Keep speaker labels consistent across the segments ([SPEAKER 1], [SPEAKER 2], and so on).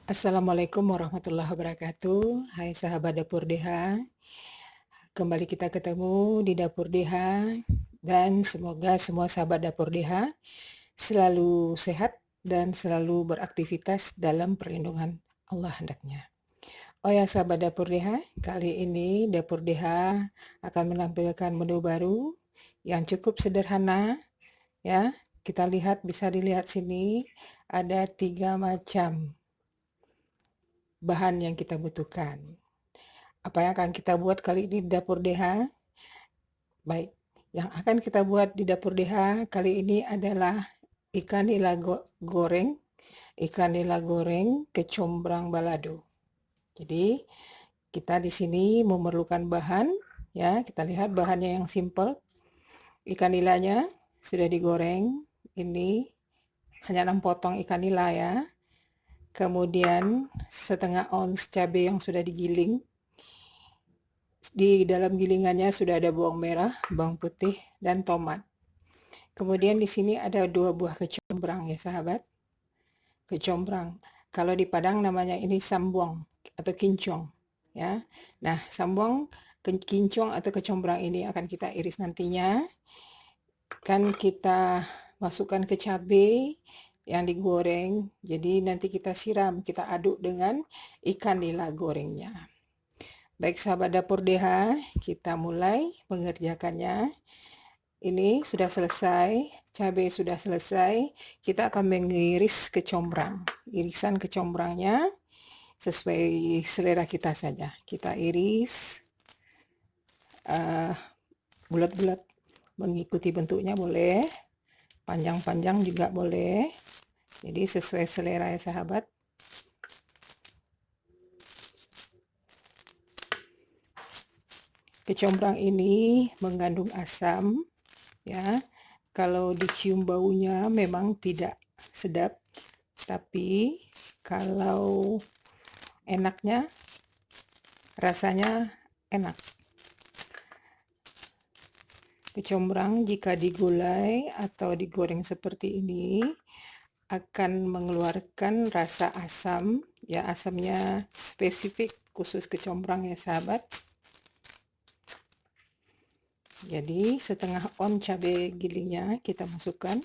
[SPEAKER 1] Assalamualaikum warahmatullahi wabarakatuh. Hai sahabat Dapur DH, kembali kita ketemu di Dapur DH dan semoga semua sahabat Dapur DH selalu sehat dan selalu beraktivitas dalam perlindungan Allah hendaknya. Oh ya sahabat Dapur DH, kali ini Dapur DH akan menampilkan menu baru yang cukup sederhana ya. Kita lihat, bisa dilihat sini ada 3 macam bahan yang kita butuhkan. Apa yang akan kita buat kali ini di Dapur DH? Baik, yang akan kita buat di Dapur DH kali ini adalah ikan nila goreng kecombrang balado. Jadi, kita di sini memerlukan bahan, ya, kita lihat bahannya yang simple. Ikan nilanya sudah digoreng, ini hanya 6 potong ikan nila ya. Kemudian setengah ons cabai yang sudah digiling. Di dalam gilingannya sudah ada bawang merah, bawang putih, dan tomat. Kemudian di sini ada 2 buah kecombrang ya sahabat. Kecombrang. Kalau di Padang namanya ini sambuang atau kincong ya. Nah, sambuang, kincong atau kecombrang ini akan kita iris nantinya. Kan kita masukkan ke cabai yang digoreng. Jadi nanti kita siram, kita aduk dengan ikan nila gorengnya. Baik sahabat Dapur DH, kita mulai mengerjakannya. Ini sudah selesai, cabai sudah selesai. Kita akan mengiris kecombrang. Irisan kecombrangnya sesuai selera kita saja. Kita iris bulat-bulat, mengikuti bentuknya boleh, panjang-panjang juga boleh. Jadi sesuai selera ya sahabat. Kecombrang ini mengandung asam ya. Kalau dicium baunya memang tidak sedap, tapi kalau enaknya rasanya enak. Kecombrang jika digulai atau digoreng seperti ini akan mengeluarkan rasa asam ya, asamnya spesifik khusus kecombrang ya sahabat. Jadi setengah on cabai gilingnya kita masukkan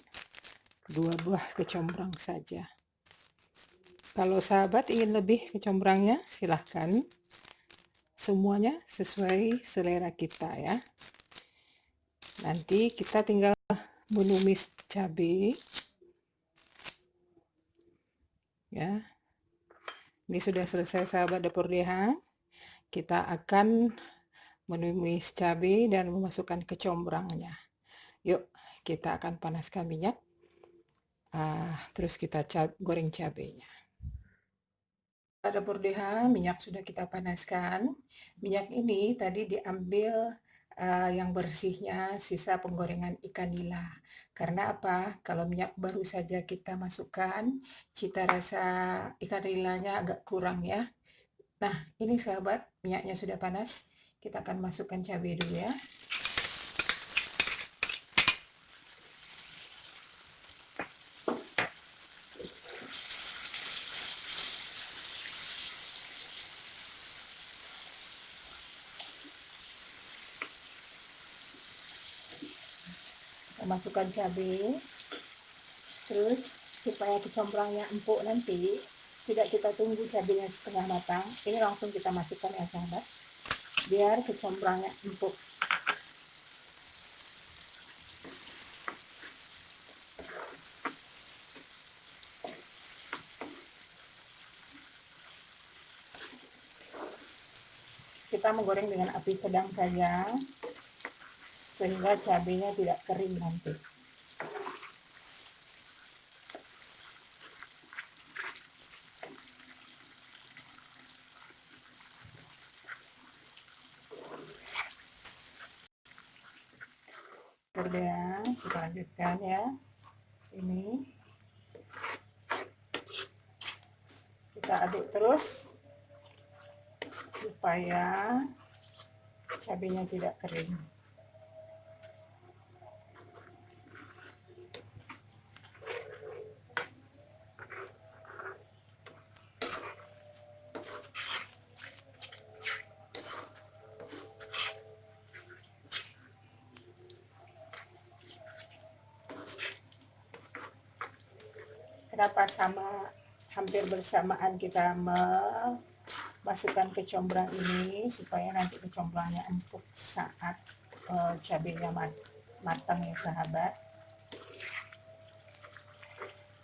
[SPEAKER 1] 2 buah kecombrang saja. Kalau sahabat ingin lebih kecombrangnya silahkan, semuanya sesuai selera kita ya. Nanti kita tinggal menumis cabai ya. Ini sudah selesai sahabat Dapur DH. Kita akan menumis cabai dan memasukkan kecombrangnya. Yuk, kita akan panaskan minyak. Terus kita goreng cabainya. Dapur DH, minyak sudah kita panaskan. Minyak ini tadi diambil yang bersihnya sisa penggorengan ikan nila. Karena apa? Kalau minyak baru saja kita masukkan, cita rasa ikan nilanya agak kurang ya. Nah, ini sahabat, minyaknya sudah panas. Kita akan masukkan cabai dulu ya. Kita masukkan cabai. Terus supaya kecombrangnya empuk nanti, tidak kita tunggu cabainya setengah matang. Ini langsung kita masukkan ya sahabat, biar kecombrangnya empuk. Kita menggoreng dengan api sedang saja, sehingga cabainya tidak kering nanti. Udah, kita lanjutkan ya. Ini kita aduk terus supaya cabainya tidak kering. Kenapa hampir bersamaan kita memasukkan kecombrang ini, supaya nanti kecombrangnya empuk saat cabenya matang ya sahabat.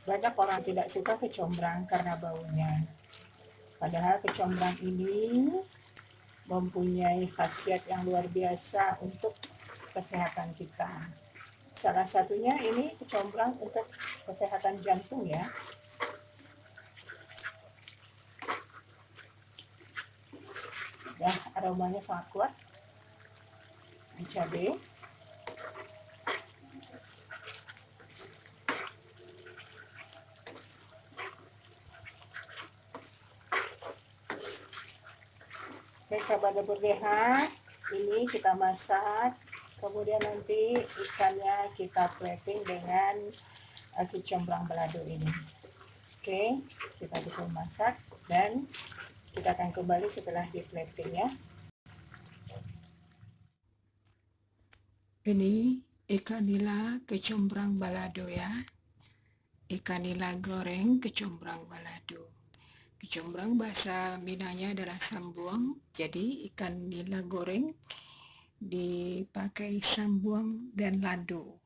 [SPEAKER 1] Banyak orang tidak suka kecombrang karena baunya. Padahal kecombrang ini mempunyai khasiat yang luar biasa untuk kesehatan kita. Salah satunya ini kecombrang untuk kesehatan jantung ya. Ya, aromanya sangat kuat. Cabai. Baik sahabat dapur DH, ini kita masak, kemudian nanti ikannya kita plating dengan kecombrang balado ini. Oke, kita dukung masak dan kita akan kembali setelah di plating ya. Ini ikan nila kecombrang balado ya. Ikan nila goreng kecombrang balado. Kecombrang bahasa Minangnya adalah sambuang, jadi ikan nila goreng dipakai sambuang dan lado.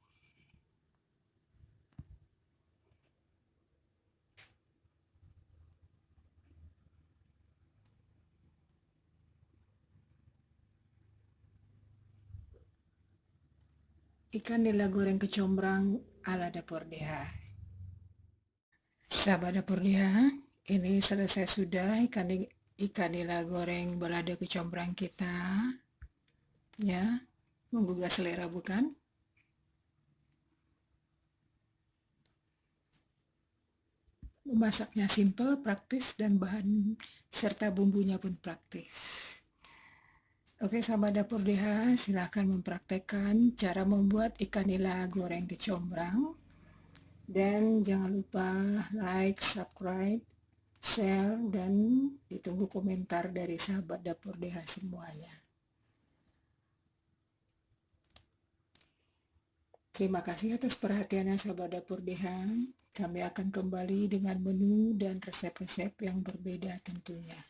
[SPEAKER 1] Ikan nila goreng kecombrang ala dapur DH. Sahabat dapur DH, ini selesai sudah ikan nila goreng balado kecombrang kita. Ya, menggugah selera bukan? Memasaknya simple, praktis, dan bahan serta bumbunya pun praktis. Oke sahabat dapur DH, silahkan mempraktekkan cara membuat ikan nila goreng kecombrang. Dan jangan lupa like, subscribe, share, dan ditunggu komentar dari sahabat dapur DH semuanya. Terima kasih atas perhatiannya sahabat dapur DH. Kami akan kembali dengan menu dan resep-resep yang berbeda tentunya.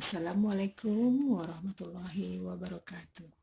[SPEAKER 1] Assalamualaikum warahmatullahi wabarakatuh.